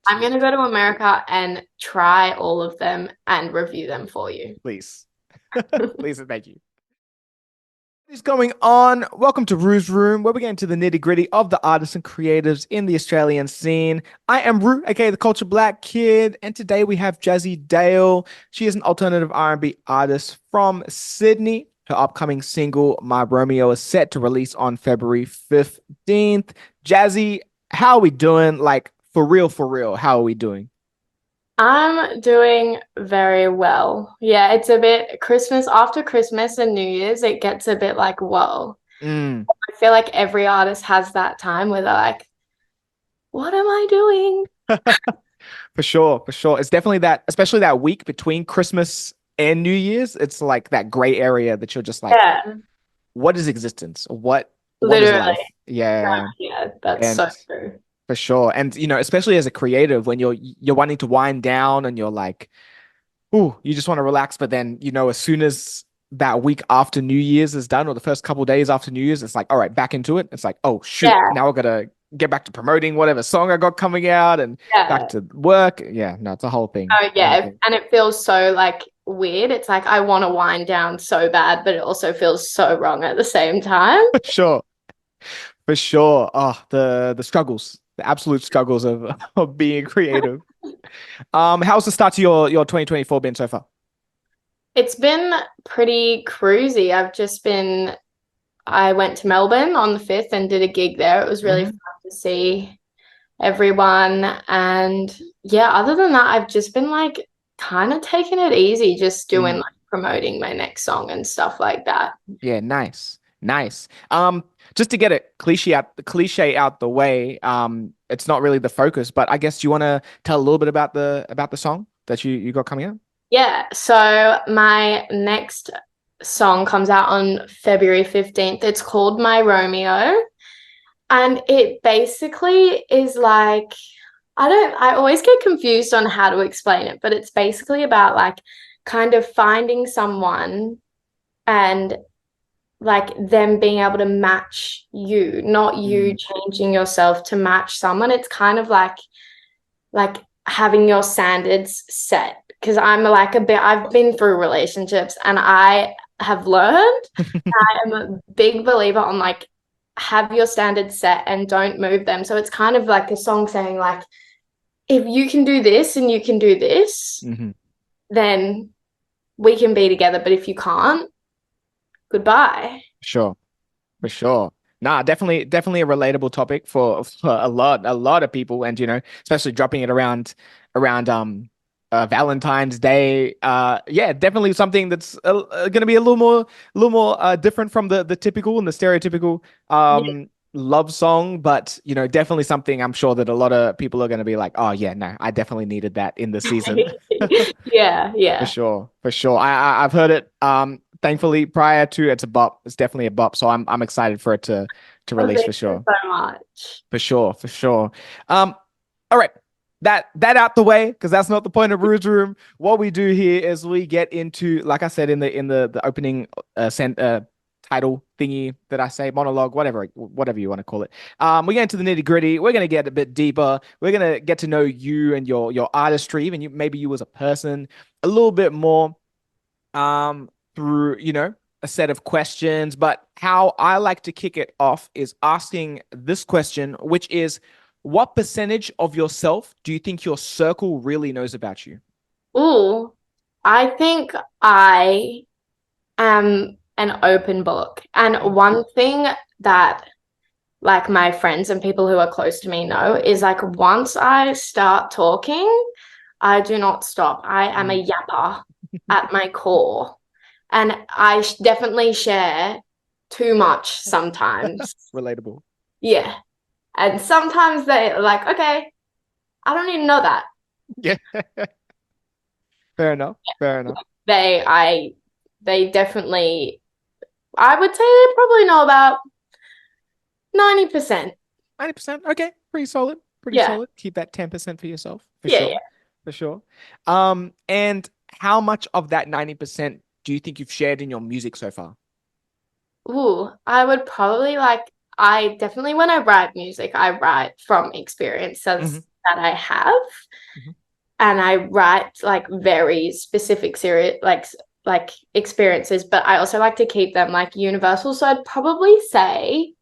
I'm going to go to America and try all of them and review them for you. Please. Please and thank you. What is going on? Welcome to Rue's Room, where we get into the nitty-gritty of the artists and creatives in the Australian scene. I am Rue, aka the Culture Black Kid, and today we have Jazzy Dale. She is an alternative R&B artist from Sydney. Her upcoming single, My Romeo, is set to release on February 15th. Jazzy, how are we doing? Like, for real, how are we doing? I'm doing very well. Yeah, it's a bit Christmas after Christmas and New Year's, it gets a bit like, whoa. Mm. I feel like every artist has that time where they're like, what am I doing? For sure, for sure. It's definitely that, especially that week between Christmas and New Year's. It's like that gray area that you're just like, Yeah, what is existence? What is literally. life? Yeah. Yeah, that's And so true. for sure. And especially as a creative, when you're wanting to wind down and you're like, ooh, you just want to relax, but then as soon as that week after New Year's is done, or the first couple days after New Year's, it's like, all right, back into it. It's like, oh shoot, Yeah, now I gotta get back to promoting whatever song I got coming out and back yeah. to work. Yeah, no, it's a whole thing. Oh, A whole yeah. thing. And it feels so like weird. It's like I want to wind down so bad, but it also feels so wrong at the same time. For sure. For sure. Oh, the struggles, the absolute struggles of of being creative. How's the start to your 2024 been so far? It's been pretty cruisy. I went to Melbourne on the 5th and did a gig there. It was really fun Hmm. to see everyone. And yeah, other than that, I've just been like kind of taking it easy, just doing Mm. like promoting my next song and stuff like that. Yeah, nice. Nice. Just to get it cliche out the way, it's not really the focus, but I guess you want to tell a little bit about the song that you got coming out? Yeah, so my next song comes out on February 15th. It's called My Romeo. And it basically is like, I always get confused on how to explain it, but it's basically about like kind of finding someone and like them being able to match you, not you Mm. changing yourself to match someone. It's kind of like having your standards set. Because I've been through relationships and I have learned I am a big believer on like have your standards set and don't move them. So it's kind of like a song saying like if you can do this and you can do this, Hmm. then we can be together. But if you can't, goodbye. Sure. For sure. Nah, definitely a relatable topic for a lot of people, and especially dropping it around Valentine's Day. Yeah, definitely something that's going to be a little more different from the typical and the stereotypical Yeah. love song, but definitely something I'm sure that a lot of people are going to be like, oh yeah, no, I definitely needed that in the season. Yeah, For yeah. sure, for sure. I've heard it. Thankfully, prior to it's a bop. It's definitely a bop. So I'm excited for it to Oh, release thank for you sure, so much. for sure, for sure. All right. That out the way, because that's not the point of Rude's Room. What we do here is we get into, like I said in the opening title thingy that I say, monologue, whatever you want to call it. We get into the nitty gritty. We're gonna get a bit deeper. We're gonna get to know you and your artistry, even maybe you as a person, a little bit more through a set of questions. But how I like to kick it off is asking this question, which is, what percentage of yourself do you think your circle really knows about you? Ooh, I think I am an open book. And one thing that like my friends and people who are close to me know is like once I start talking, I do not stop. I am Mm. a yapper at my core. And definitely share too much sometimes. Relatable. Yeah. And sometimes they're like, okay, I don't even know that. Yeah. Fair enough. Fair enough. They, I, they definitely, I would say they probably know about 90%. 90%. Okay. Pretty solid. Pretty Yeah. solid. Keep that 10% for yourself. For Yeah. Yeah. sure. For sure. And how much of that 90% do you think you've shared in your music so far? Ooh, I would probably like, I definitely, when I write music, I write from experience. that I have, Mhm. and I write like very specific serious like experiences, but I also like to keep them like universal. So I'd probably say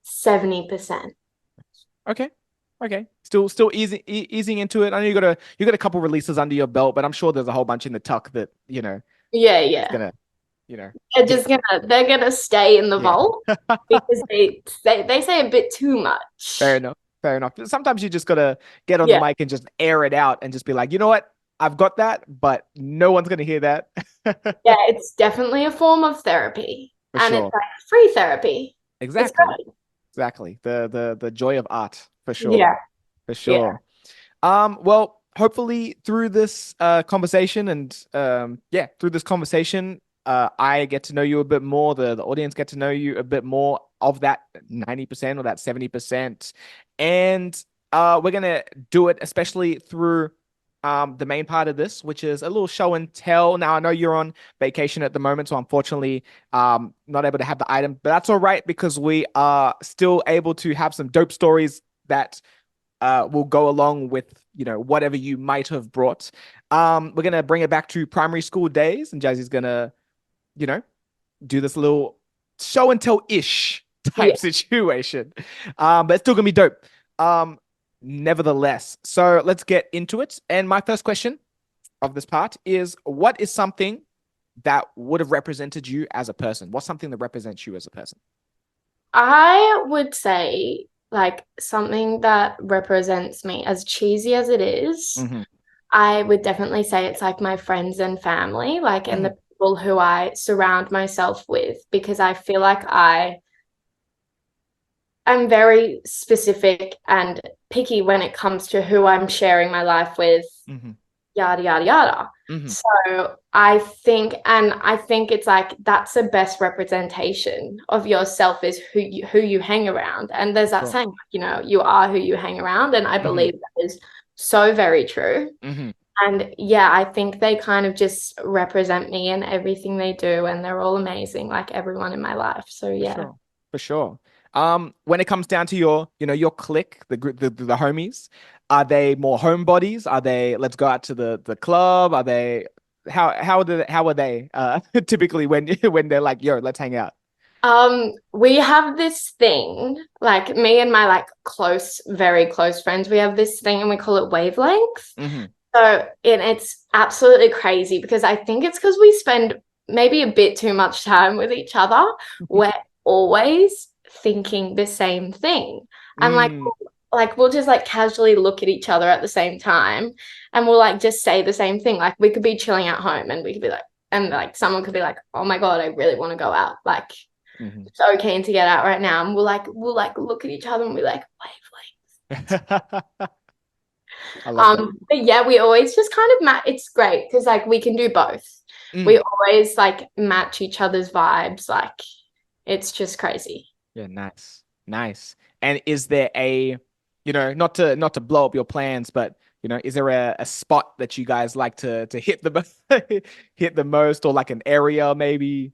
70%. Okay. Okay. Still easing into it. I know you got a couple releases under your belt, but I'm sure there's a whole bunch in the tuck that, Yeah, it's yeah. gonna, you know, get They're gonna stay in the yeah. vault because they say a bit too Fair much. enough. Fair enough. Sometimes you just gotta get on the Yeah. mic and just air it out and just be like, you know what? I've got that, but no one's gonna hear that. Yeah, it's definitely a form of therapy. For And it's sure. like free therapy. It's Exactly. great. Exactly. The joy of art, for sure. Yeah, For yeah. sure. Well, hopefully through this conversation and yeah, through this conversation, I get to know you a bit more. The audience get to know you a bit more of that 90% or that 70%. And we're gonna do it especially through the main part of this, which is a little show and tell. Now I know you're on vacation at the moment, so unfortunately not able to have the item, but that's all right because we are still able to have some dope stories that will go along with whatever you might have brought. We're gonna bring it back to primary school days, and Jazzy's gonna you know do this little show and tell ish Yeah. type situation, but it's still gonna be dope. Um, Nevertheless, so let's get into it. And my first question of this part is, what is something that would have represented you as a person? What's something that represents you as a person? I would say like something that represents me, as cheesy as it is, Hmm. I would definitely say it's like my friends and family, like, and Hmm. the people who I surround myself with, because I feel like I'm very specific and picky when it comes to who I'm sharing my life with, Hmm. yada, yada, yada. Hmm. So I think it's like that's the best representation of yourself is who you hang around. And there's that Sure. saying, you are who you hang around. And I Hmm. believe that is so very true. Hmm. And yeah, I think they kind of just represent me in everything they do, and they're all amazing, like everyone in my life. So For yeah. sure. For sure. When it comes down to your clique, the group, the homies, are they more homebodies? Are they let's go out to the club? Are they how are they typically when when they're like, yo, let's hang out? We have this thing, like me and my like very close friends, we have this thing and we call it wavelength. Hmm. So, and it's absolutely crazy because I think it's because we spend maybe a bit too much time with each other. We're always thinking the same thing. And Mm. like we'll just like casually look at each other at the same time and we'll like just say the same thing. Like we could be chilling at home and we could be like, and like someone could be like, oh my God, I really want to go out. Like Hmm. so keen to get out right now. And we'll like look at each other and be like, I love that. but yeah, we always just kind of it's great because like we can do both. Mm. We always like match each other's vibes. Like it's just crazy. Yeah, nice. Nice. And is there not to blow up your plans, but is there a spot that you guys like to hit hit the most, or like an area maybe?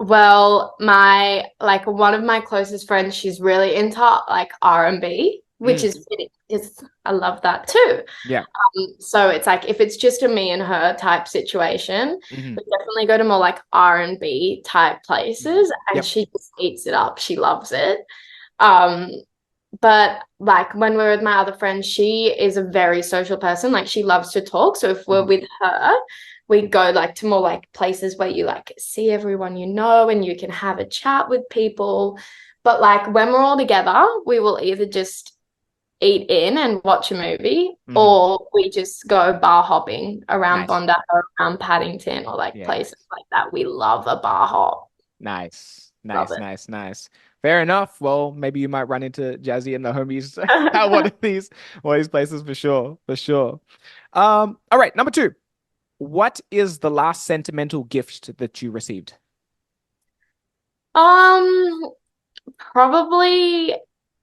Well, my like one of my closest friends, she's really into like R&B, which Mm. is fitting because I love that too. Yeah. So it's like if it's just a me and her type situation, Hmm. we definitely go to more like R&B type Hmm. places, and Yep. she just eats it up. She loves it. Um, but like when we're with my other friend, she is a very social person. Like she loves to talk. So if we're Hmm. with her, we go like to more like places where you like see everyone you know and you can have a chat with people. But like when we're all together, we will either just eat in and watch a movie, Hmm. or we just go bar hopping around Nice. Bondi or around Paddington or like Yeah. places like that. We love a bar hop. Nice. Love Nice. it. Nice. Nice. Fair enough. Well, maybe you might run into Jazzy and the homies at one of these places for sure. For sure. All right, number two. What is the last sentimental gift that you received? Um, Probably.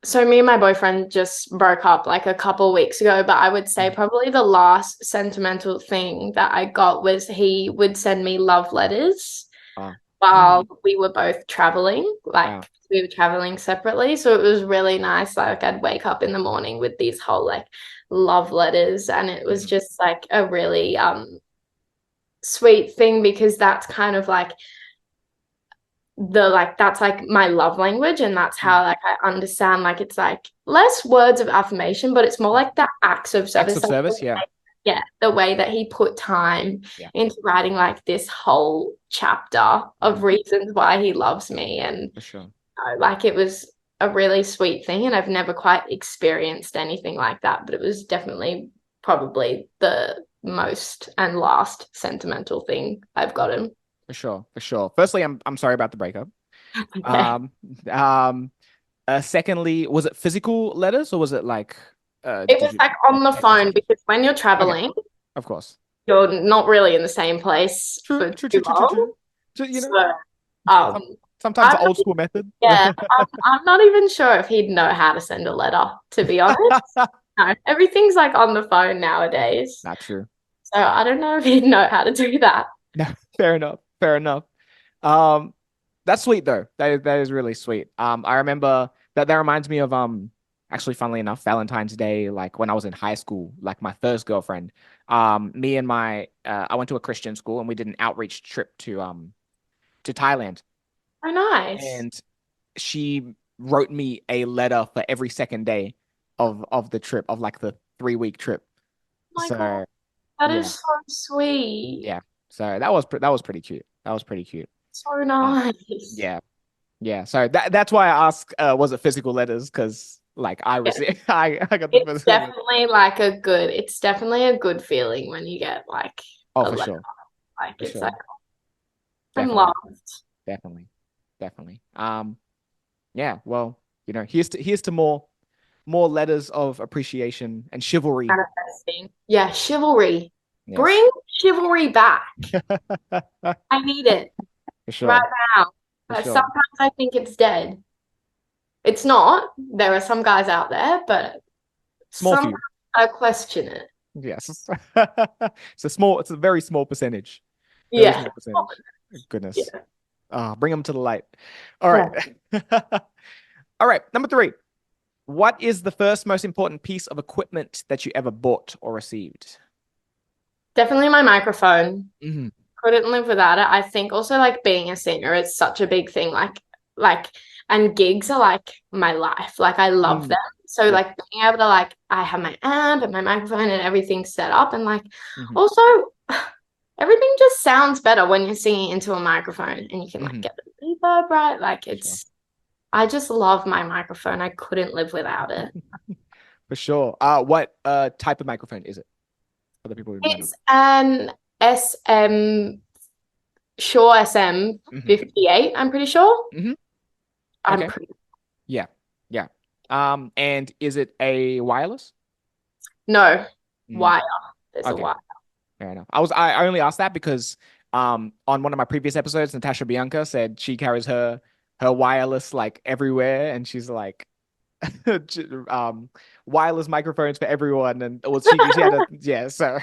So me and my boyfriend just broke up like a couple weeks ago, but I would say Mhm. probably the last sentimental thing that I got was he would send me love letters Wow. while Mm. we were both traveling, like Wow. we were traveling separately. So it was really nice. Like I'd wake up in the morning with these whole like love letters, and it was Mhm. just like a really sweet thing because that's kind of like the like that's like my love language, and that's how Mhm. like I understand like it's like less words of affirmation, but it's more like the acts of Acts service, of like service, yeah. yeah, the way that he put time Yeah, into writing like this whole chapter of mhm, reasons why he loves me. And for sure. like it was a really sweet thing, and I've never quite experienced anything like that, but it was definitely probably the most and last sentimental thing I've gotten. For sure, for sure. Firstly, I'm sorry about the breakup. Okay. Um, um, secondly, was it physical letters or was it like It did was you like on the text phone messages? because when you're Okay, traveling, of course. you're not really in the same place True, for true, true, too true, true, long. true. You know, So, some, um, sometimes I'm the not, old school method. yeah, I'm not even sure if he'd know how to send a letter, to be honest. No, everything's like on the phone nowadays. Not true. So I don't know if he'd know how to do that. No, fair enough. Fair enough. Um, that's sweet though. That is really sweet. I remember that reminds me of actually funnily enough, Valentine's Day, like when I was in high school, like my first girlfriend. Me and my I went to a Christian school and we did an outreach trip to Thailand. Oh, nice. And she wrote me a letter for every second day of the trip, of like the 3 week trip. Oh my God, So that yeah, is so sweet. yeah. So that was pretty cute. That was pretty cute. So Uh, nice. yeah. Yeah, so that's why I ask, was it physical letters? Because like I Yeah. received, I got the physical letter. It's definitely a good feeling when you get like Oh, a for letter. sure, Like for it's like sure, I'm definitely, loved. definitely, definitely. Yeah. Well, here's to more letters of appreciation and chivalry. Manifesting. Yeah, chivalry. Yes, Bring chivalry back. for I need it right sure, now. for But sure. sometimes I think it's dead. It's not. There are some guys out there, but Small sometimes few. I question it. Yes, it's a very small percentage, very Yeah. small percentage. Goodness. Yeah. Bring them to the light. All right. Yeah. All right. Number three. What is the first most important piece of equipment that you ever bought or received? Definitely my microphone. Hmm. Couldn't live without it. I think also like being a singer is such a big thing. Like, and gigs are like my life. Like, I love Mm. them. So, Yeah. like, being able to, like, I have my amp and my microphone and everything set up. And, like, Hmm. also, everything just sounds better when you're singing into a microphone and you can, like, Hmm. get the reverb right. Like, For sure. I just love my microphone. I couldn't live without it. For sure. What type of microphone is it for the people who might not? It's an SM, Shure SM Hmm. 58, I'm pretty sure. Hmm. I'm Okay. pretty Yeah. Yeah. And is it a wireless? No, Mm. wire. There's a Okay. wire. Fair enough. I only asked that because on one of my previous episodes, Natasha Bianca said she carries her wireless like everywhere, and she's like um wireless microphones for everyone, and well she had a yeah. So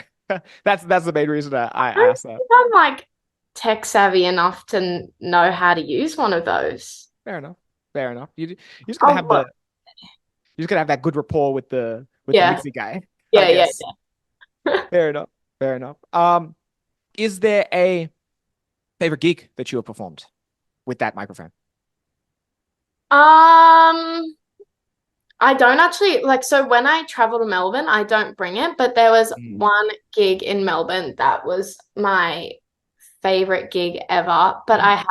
that's the main reason I I don't asked that. think I'm like tech savvy enough to know how to use one of those. Fair enough. Fair enough. You're just gonna Oh, have look. that good rapport with the Yeah, mixing guy, I yeah, yeah, guess. yeah. Fair enough. Fair enough. Is there a favorite gig that you have performed with that microphone? Um, I don't actually like, so when I travel to Melbourne, I don't bring it, but there was Mm. one gig in Melbourne that was my favorite gig ever. But Mhm.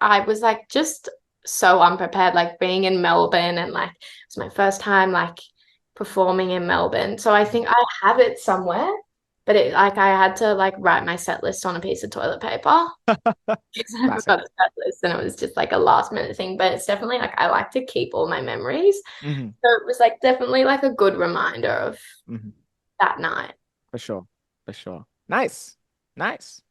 I was like just so unprepared, like being in Melbourne and like it's my first time like performing in Melbourne. So I think I have it somewhere, but it like I had to like write my set list on a piece of toilet paper because I Classic. forgot the set list and it was just like a last minute thing. But it's definitely like I like to keep all my memories. Hmm. So it was like definitely like a good reminder of Hmm. that night. For sure. For sure. Nice. Nice.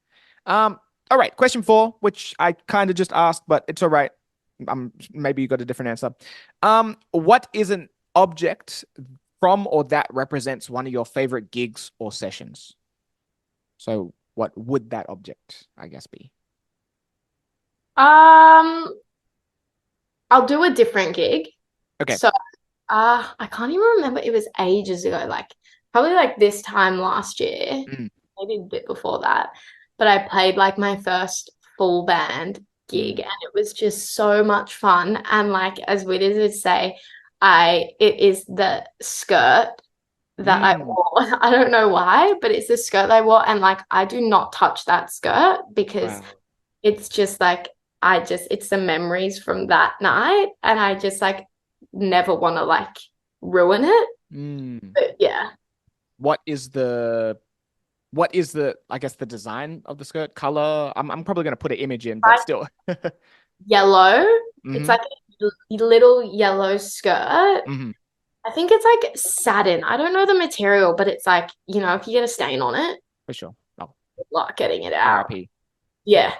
All right. Question four, which I kind of just asked, but it's all right. Maybe you got a different answer. What is an object from or that represents one of your favorite gigs or sessions? So, what would that object, I guess, be? Um, I'll do a different gig. Okay. So I can't even remember. It was ages ago, like probably like this time last year, Mm, maybe a bit before that. But I played like my first full band gig, mm, and it was just so much fun. And like as weird as it say, it is the skirt that I mm. wore. I don't know why, but it's the skirt I wore, and like I do not touch that skirt because Wow. it's just like it's the memories from that night, and I just like never want to like ruin it. Mm. But yeah, What is the I guess the design of the skirt color? I'm probably gonna put an image in, but like still. yellow. It's Hmm. like a little yellow skirt. Hmm. I think it's like satin. I don't know the material, but it's like, if you get a stain on it, For sure. Oh, good luck getting it out. RIP. Yeah,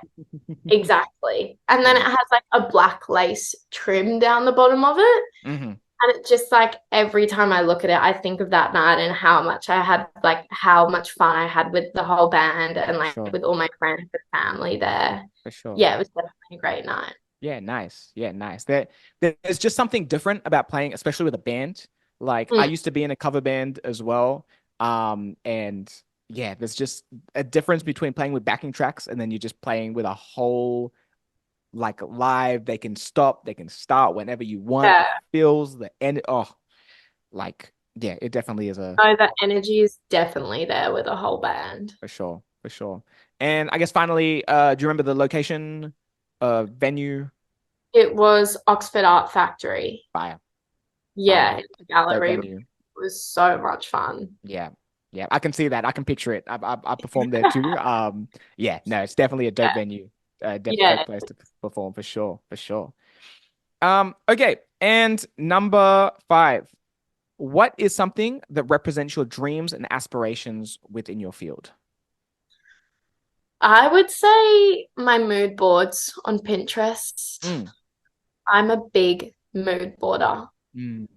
exactly. And then it Yeah. has like a black lace trim down the bottom of it. Hmm. And it just like every time I look at it, I think of that night and how much I had, like how much fun I had with the whole band and For like sure. with all my friends and family there. For sure. Yeah, it was definitely a great night. Yeah, nice. Yeah, nice. There's just something different about playing, especially with a band. Like I Mm, used to be in a cover band as well. And yeah, there's just a difference between playing with backing tracks and then you're just playing with a whole like live. They can stop, they can start whenever you want. The yeah. feels, the end. Oh, like yeah, it definitely is a So the energy is definitely there with a whole band. for sure, for sure. And I guess finally, do you remember the location, venue? It was Oxford Art Factory. Fire, Yeah, fire, in the dope gallery. It venue. was so much fun. Yeah. Yeah, I can see that. I can picture it. I performed there too. Yeah, no, it's definitely a dope Yeah. venue. Dope Yeah. place to perform for sure, for sure. Okay, and number five. What is something that represents your dreams and aspirations within your field? I would say my mood boards on Pinterest. Mm, I'm a big mood boarder. mm,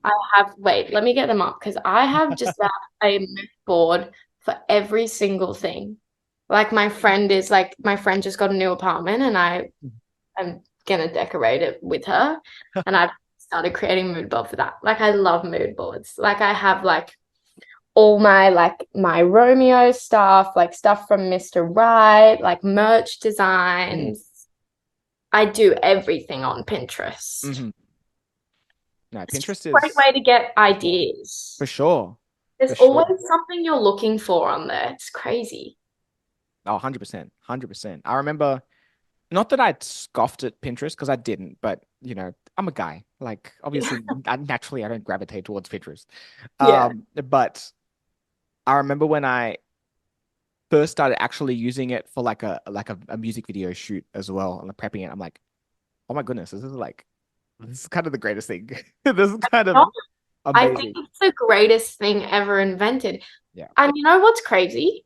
Wait, let me get them up because I have just about a mood board for every single thing. Like my friend just got a new apartment and I am gonna decorate it with her. And I've started creating a mood board for that. Like I love mood boards. Like I have like all my Romeo stuff, like stuff from Mr. Right, like merch mm, designs. I do everything on Pinterest. hmm. No, It's just Pinterest a great is way to get for ideas. sure, There's for sure. always something you're looking for on there. It's crazy. Oh, 100%, 100%. I remember not that I'd scoffed at Pinterest because I didn't, but I'm a guy. Like obviously, naturally, I don't gravitate towards Pinterest. Yeah. But I remember when I first started actually using it for like a music video shoot as well, and prepping it. I'm like, oh my goodness, this is kind of the greatest thing. This is kind of No, I think amazing. it's the greatest thing ever invented. Yeah. And you know what's crazy?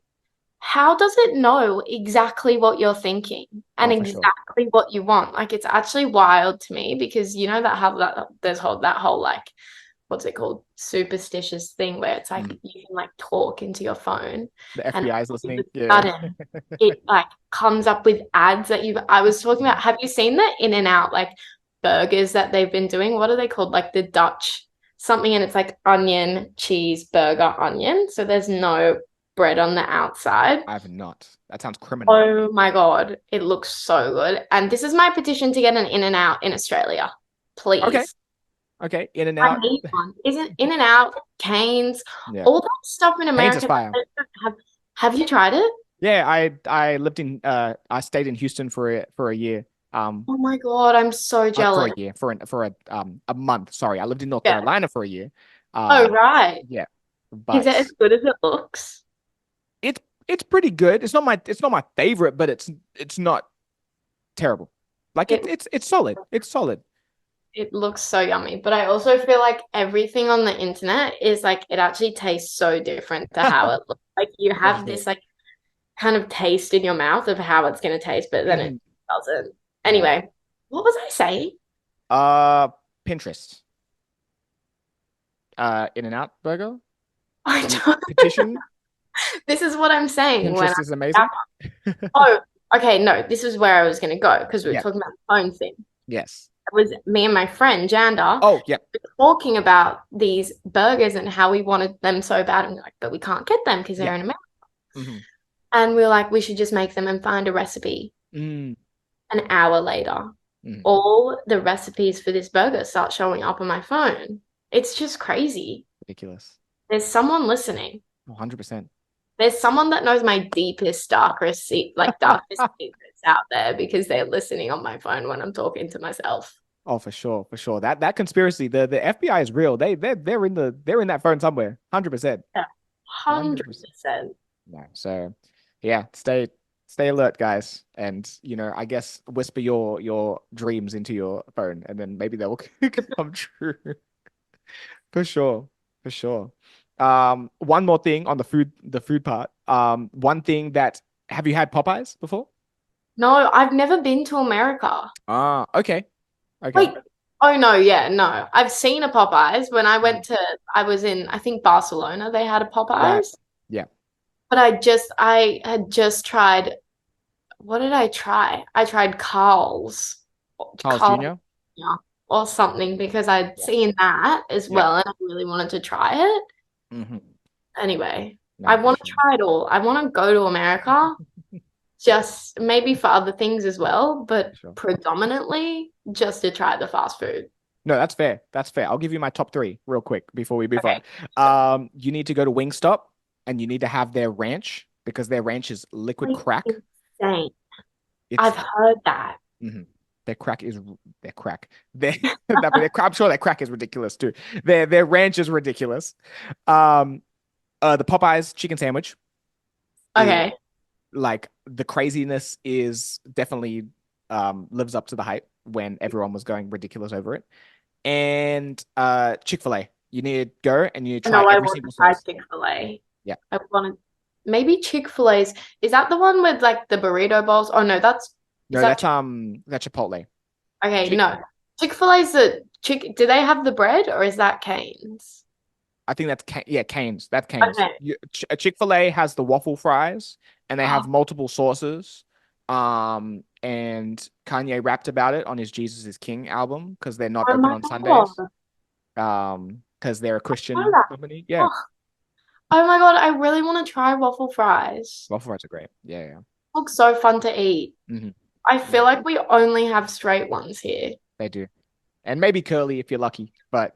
How does it know exactly what you're thinking and Oh, for sure. exactly what you want? Like it's actually wild to me because you know that how that whole like what's it called? Superstitious thing where it's like Mm. you can like talk into your phone The and FBI is all of a listening. Yeah. sudden it like comes up with ads that I was talking Mm. about. Have you seen the In and Out like burgers that they've been doing? What are they called? Like the Dutch something, and it's like onion, cheese, burger, onion. So there's no bread on the outside. I have not. That sounds criminal. Oh my God, it looks so good. And this is my petition to get an In and Out in Australia. Okay. Please. Okay. In and I out. need one. Isn't In and Out, Canes, Yeah. all that stuff in Haynes is America fire. that have you tried it? Yeah, I stayed in Houston for a year. Oh my God, I'm so For a jealous. year, for a month. Sorry, I lived in North Yeah. Carolina for a year. Oh, Um, right. yeah, Is it but as good as it looks? it's pretty good. It's not my favorite, but it's not terrible. Like It it's solid. It's solid. it looks so yummy. But I also feel like everything on the internet is like it actually tastes so different to how it looks. Like you For have sure. this like kind of taste in your mouth of how it's going to taste, but then it Mhm. doesn't. Yeah. Anyway, what was I saying? Uh, Pinterest. In and out burger. I Any don't, petition? this is what I'm saying when Pinterest is amazing. oh, okay, no, this is where I was going to go because we were Yeah. talking about the phone thing. Yes. It was me and my friend Janda Oh, yeah. talking about these burgers and how we wanted them so bad. And we're like, but we can't get them because Yeah. they're in America. Hmm. And we are like, we should just make them and find a recipe. Mm, An hour later, mm. all the recipes for this burger start showing up on my phone. It's just crazy. Ridiculous. There's someone listening. 100%. There's someone that knows my deepest, darkest, darkest secrets out there because they're listening on my phone when I'm talking to myself. Oh, for sure, for sure. That conspiracy, the FBI is real. They're in that phone somewhere. 100%. Yeah, 100%. 100%. Yeah. So yeah, stay alert, guys. And I guess whisper your dreams into your phone and then maybe they'll come true. For sure. For sure. One more thing on the food part. One thing that have you had Popeyes before? No, I've never been to America. Ah, okay. Okay. Wait, oh no, yeah, no. I've seen a Popeyes when Mhm. I was in, I think Barcelona, they had a Right. Popeyes. Yeah. But I had just tried, what did I try? I tried Carl's Carl, Jr. yeah, or something because I'd Yeah. seen that as Yep. well and I really wanted to try it. Hmm. Anyway, I Nah, for want to sure. try it all. I want to go to America, just maybe for other things as well, For but sure. predominantly just to try the fast food. No, that's fair. That's fair. I'll give you my top three real quick before we move on. Okay. You need to go to Wingstop and you need to have their ranch because their ranch is liquid Like crack. insane. It's I've heard that. mhm. Their crack is their crack. Their, I'm sure their crack is ridiculous too. Their ranch is ridiculous. Um, the Popeyes chicken sandwich is Okay. like the craziness is definitely lives up to the hype when everyone was going ridiculous over it. And Chick-fil-A. You need to go and you need to try No, I every want to single try sauce. Chick-fil-A. Yeah. I want to maybe Chick-fil-A's. Is that the one with like the burrito bowls? Oh no, is No, that that's Chipotle. okay, Chick no. Chick-fil-A's the chick do they have the bread or is that Cane's? I think yeah, Cane's. That's Cane's. Okay. Chick-fil-A has the waffle fries and they have multiple sauces. And Kanye rapped about it on his Jesus is King album because they're not Oh open my on God. Sundays. Because they're a Oh, Christian that. company. Yeah. Oh, oh my God, I really want to try waffle fries. Waffle fries are great. Yeah, yeah. Looks so fun to eat. Hmm. I feel like we only have straight ones here. They do. And maybe curly if you're lucky, but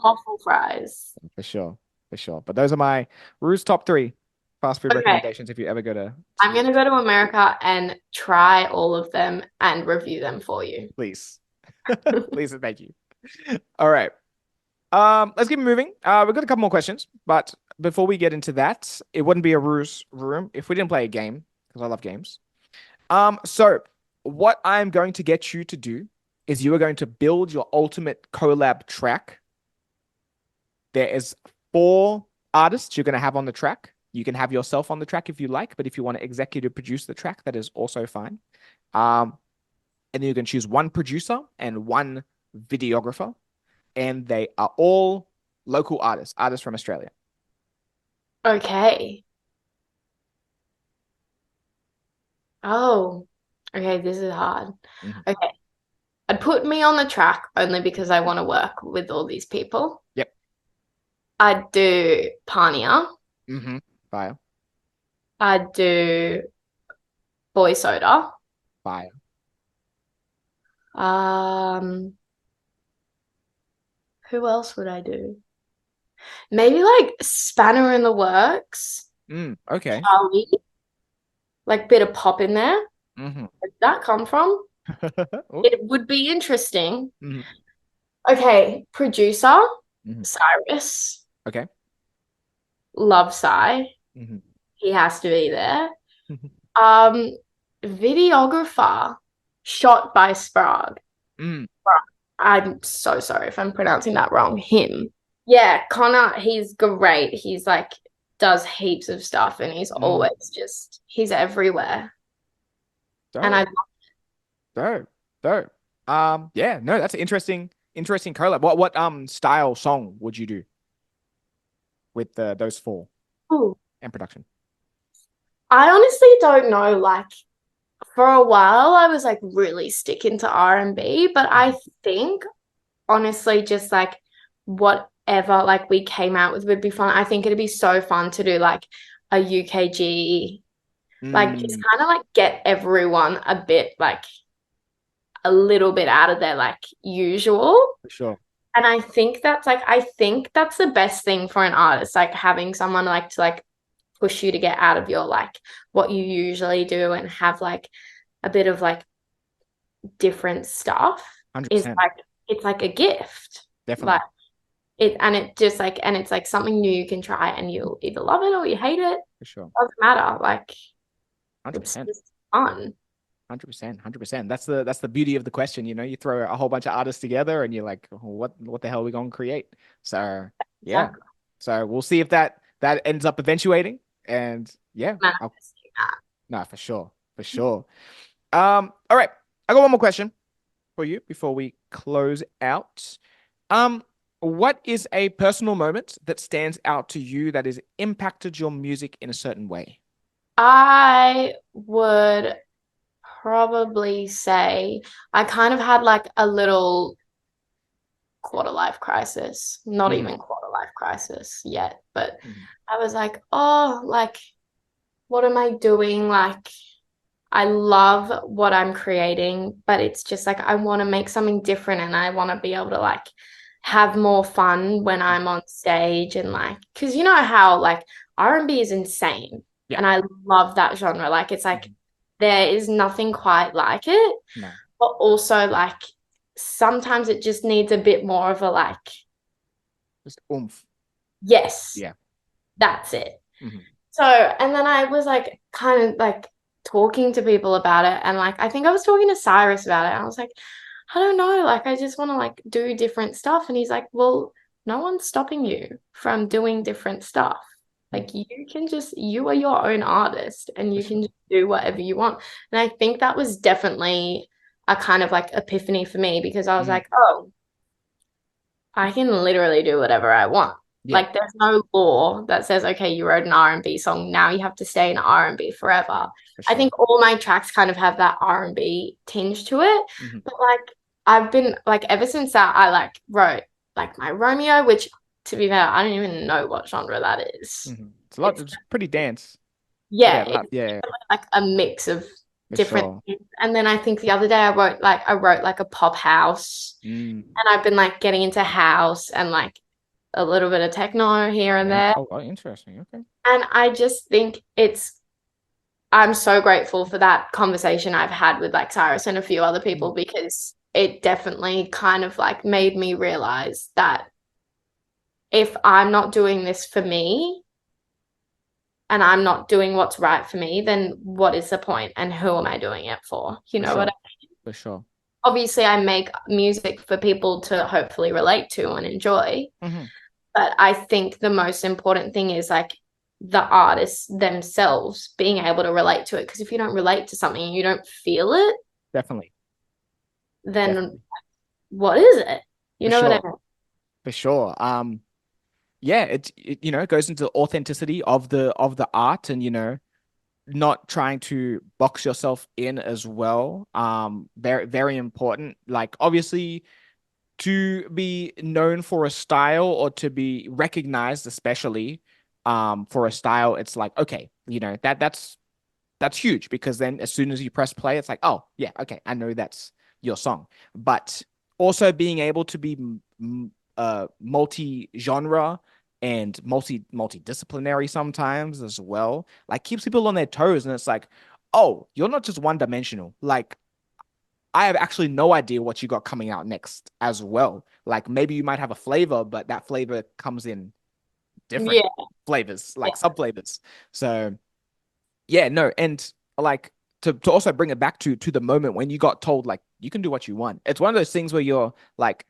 Waffle fries. for sure, for sure. But those are my Rue's top three fast food Okay. recommendations if you ever go I'm to gonna go to America and try all of them and review them for you. please. Please and thank you. All right. Let's keep moving. We've got a couple more questions, but before we get into that, it wouldn't be a Rue's room if we didn't play a game, because I love games. So what I'm going to get you to do is you are going to build your ultimate collab track. There is 4 artists you're going to have on the track. You can have yourself on the track if you like, but if you want to executive produce the track, that is also fine. And then you can choose one producer and one videographer, and they are all local artists from Australia. Okay. Oh, okay, this is hard. Mhm. Okay. I'd put me on the track only because I want to work with all these people. Yep. I'd do Pania. Mm-hmm. Fire. I'd do Boy Soda. Fire. Um, who else would I do? Maybe like Spanner in the Works. Okay. Charlie, like bit of pop in there. Mm-hmm. Where'd that come from? Oh. It would be interesting. Mm-hmm. Okay, producer, Mm-hmm. Cyrus, Okay. love Cy. Mm-hmm. He has to be there. Um, videographer, shot by Sprague. Mm. I'm so sorry if I'm pronouncing that wrong. Him. Yeah, Connor, he's great. He's like does heaps of stuff and he's Mm. always he's everywhere. And I Dope. Dope. Dope. Yeah, no, that's an interesting collab. What style song would you do with those 4 ooh, and production? I honestly don't know. Like for a while I was like really sticking to R&B, but I Mhm. think honestly just like whatever like we came out with would be fun. I think it'd be so fun to do like a UKG, like just Mm, kind of like get everyone a bit like a little bit out of their like usual. for sure. And I think that's the best thing for an artist, like having someone like to like push you to get out of your like what you usually do and have like a bit of like different stuff is 100%. like it's like a gift. Like Definitely. it just like and it's like something new you can try and you'll either love it or you hate it. For sure. Doesn't matter. Like it's 100%. just fun. 100%. 100%. That's the beauty of the question, you throw a whole bunch of artists together and you're like, "Oh, what the hell are we going to create?" So, yeah. Exactly. So, we'll see if that ends up eventuating, and yeah, Manifesting that. no, for sure. For sure. All right. I got one more question for you before we close out. Um, what is a personal moment that stands out to you that has impacted your music in a certain way? I would probably say I kind of had like a little quarter life crisis, not Mm, even quarter life crisis yet, but mm, I was like, oh, like, what am I doing? Like, I love what I'm creating, but it's just like I want to make something different and I want to be able to like have more fun when I'm on stage and like, because you know how like R&B is insane yeah. and I love that genre. Like, it's like Mhm. there is nothing quite like it, No, but also like sometimes it just needs a bit more of a like, just oomph. yes, Yeah. that's it. Hmm. So, and then I was like, kind of like talking to people about it. And like, I think I was talking to Cyrus about it. And I was like, I don't know. Like, I just want to like do different stuff. And he's like, well, no one's stopping you from doing different stuff. Like, you are your own artist and For you can sure. just do whatever you want. And I think that was definitely a kind of like epiphany for me because I was Mm, like, oh, I can literally do whatever I want. yeah, Like there's no law that says, okay, you wrote an R&B song, now you have to stay in R&B forever. for I sure. think all my tracks kind of have that R&B tinge to it. Hmm. But like I've been like ever since that I like wrote like my Romeo, which to be fair, I don't even know what genre that is. Hmm. It's It's pretty dance. yeah, Yeah, it's yeah, like a mix of for different sure. things. And then I think the other day I wrote like a pop house Mm, and I've been like getting into house and like a little bit of techno here and yeah. there. Oh, interesting. Okay. And I just think I'm so grateful for that conversation I've had with like Cyrus and a few other Mm, people because it definitely kind of like made me realize that if I'm not doing this for me and I'm not doing what's right for me, then what is the point and who am I doing it for? You for know what sure. I For sure. obviously I make music for people to hopefully relate to and enjoy. Hmm. But I think the most important thing is like the artists themselves being able to relate to it. Because if you don't relate to something and you don't feel it, Definitely. then Definitely. what is it? You For know what I sure. mean? For sure. Yeah, it goes into authenticity of the art, and not trying to box yourself in as well. Very, very important. Like, obviously, to be known for a style, or to be recognized, especially for a style, it's like, okay, that's huge, because then as soon as you press play, it's like, oh yeah, okay, I know that's your song. But also being able to be multi-genre and multidisciplinary sometimes as well, like, keeps people on their toes. And it's like, oh, you're not just one dimensional. Like, I have actually no idea what you got coming out next as well. Like, maybe you might have a flavor, but that flavor comes in different Yeah. flavors, Yeah. like sub flavors. So yeah, no, and like, to also bring it back to the moment when you got told, like, you can do what you want. It's one of those things where you're like,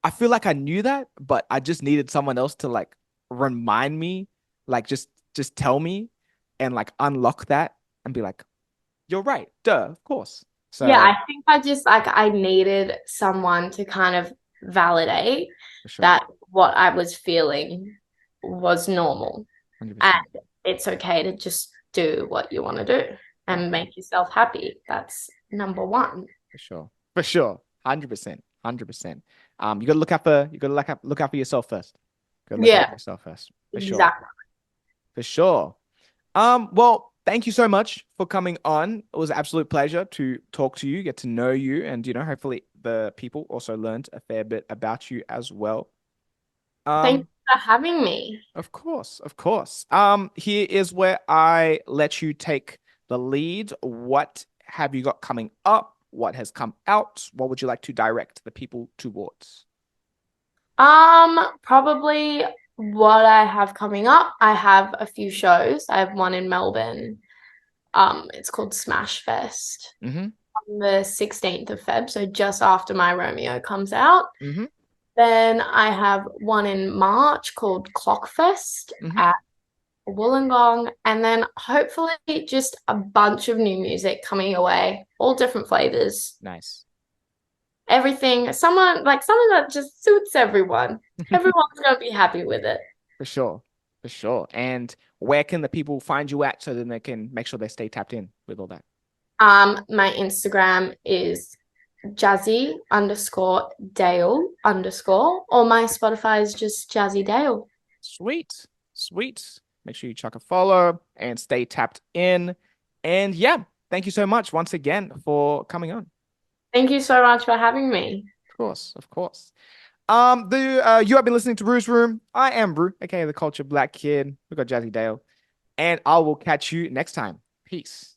I feel like I knew that, but I just needed someone else to like remind me, like, just tell me, and like unlock that and be like, you're right, duh, of course. Yeah, So I think I just like I needed someone to kind of validate for sure, that what I was feeling was normal and 100%. it's okay to just do what you want to do. Yeah, and make yourself happy. That's number one. for sure. For sure. 100%. 100%. You gotta look out for yourself first. Gotta look out for Yeah, yourself first. For sure. exactly. For sure. Well, thank you so much for coming on. It was an absolute pleasure to talk to you, get to know you, and hopefully the people also learned a fair bit about you as well. Thank you Um, for having me. of course, of course. Here is where I let you take the lead. What have you got coming up? What has come out? What would you like to direct the people towards? Probably what I have coming up. I have a few shows. I have one in Melbourne. It's called Smash Fest Mm-hmm. on the 16th of Feb, so just after my Romeo comes out. Mm-hmm. Then I have one in March called Clockfest Mm-hmm. at Wollongong, and then hopefully just a bunch of new music coming away, all different flavors. Nice. Everything, someone that just suits everyone. Everyone's gonna be happy with it. For sure. For sure. And where can the people find you at so then they can make sure they stay tapped in with all that? My Instagram is Jazzy_Dale_, or my Spotify is just Jazzy Dale. Sweet. Sweet. Make sure you chuck a follow and stay tapped in. And yeah, thank you so much once again for coming on. Thank you so much for having me. Of course, of course. The you have been listening to Bruce Room. I am Brew, aka the Culture Black Kid. We got Jazzy Dale, and I will catch you next time. Peace.